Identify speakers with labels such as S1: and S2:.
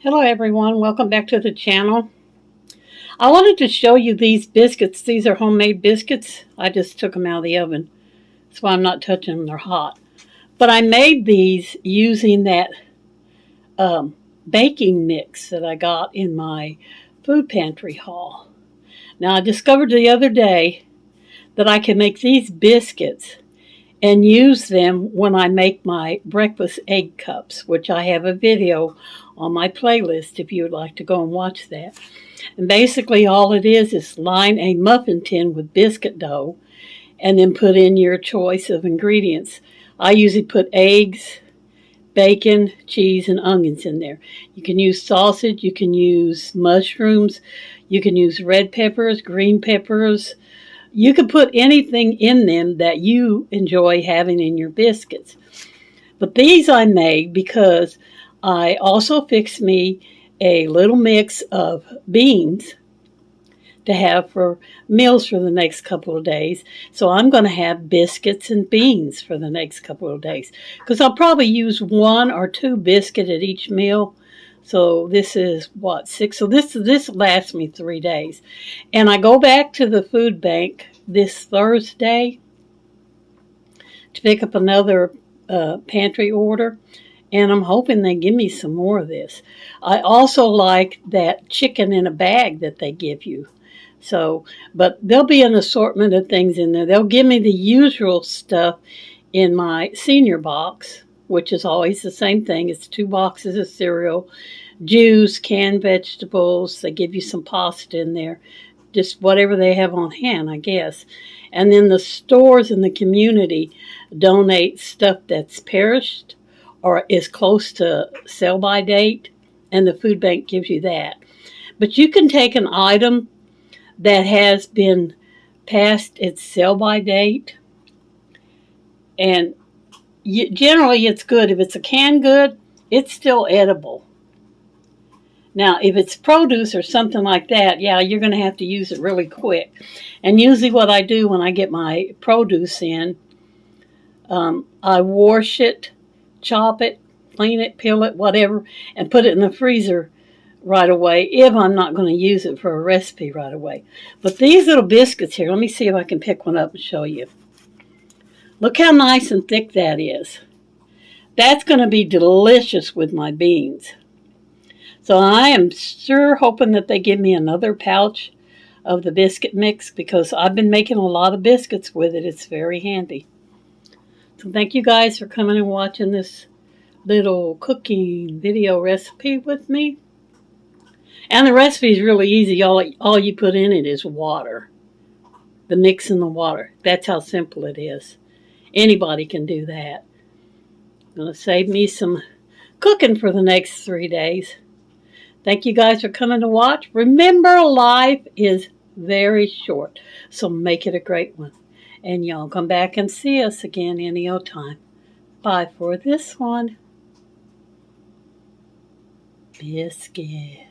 S1: Hello everyone, welcome back to the channel. I wanted to show you these biscuits. These are homemade biscuits. I just took them out of the oven. That's why I'm not touching them, they're hot. But I made these using that baking mix that I got in my food pantry haul. Now I discovered the other day that I can make these biscuits and use them when I make my breakfast egg cups, which I have a video on my playlist if you would like to go and watch that. And basically all it is line a muffin tin with biscuit dough and then put in your choice of ingredients. I usually put eggs, bacon, cheese, and onions in there. You can use sausage, you can use mushrooms, you can use red peppers, green peppers. You can put anything in them that you enjoy having in your biscuits. But these I made because I also fixed me a little mix of beans to have for meals for the next couple of days. So I'm going to have biscuits and beans for the next couple of days because I'll probably use 1 or 2 biscuits at each meal. So this is what, 6? So this lasts me 3 days. And I go back to the food bank this Thursday to pick up another pantry order. And I'm hoping they give me some more of this. I also like that chicken in a bag that they give you. So, but there'll be an assortment of things in there. They'll give me the usual stuff in my senior box, which is always the same thing. It's 2 boxes of cereal, juice, canned vegetables. They give you some pasta in there. Just whatever they have on hand, I guess. And then the stores in the community donate stuff that's perished or is close to sell-by date, and the food bank gives you that. But you can take an item that has been past its sell-by date, and generally it's good. If it's a canned good, it's still edible. Now, if it's produce or something like that, yeah, you're going to have to use it really quick. And usually what I do when I get my produce in, I wash it, chop it, clean it, peel it, whatever, and put it in the freezer right away if I'm not going to use it for a recipe right away. But these little biscuits here, let me see if I can pick one up and show you. Look how nice and thick that is. That's going to be delicious with my beans. So I am sure hoping that they give me another pouch of the biscuit mix because I've been making a lot of biscuits with it. It's very handy. So thank you guys for coming and watching this little cooking video recipe with me. And the recipe is really easy. All you put in it is water. The mix in the water. That's how simple it is. Anybody can do that. Going to save me some cooking for the next 3 days. Thank you guys for coming to watch. Remember, life is very short, so make it a great one. And y'all come back and see us again any old time. Bye for this one. Biscuit.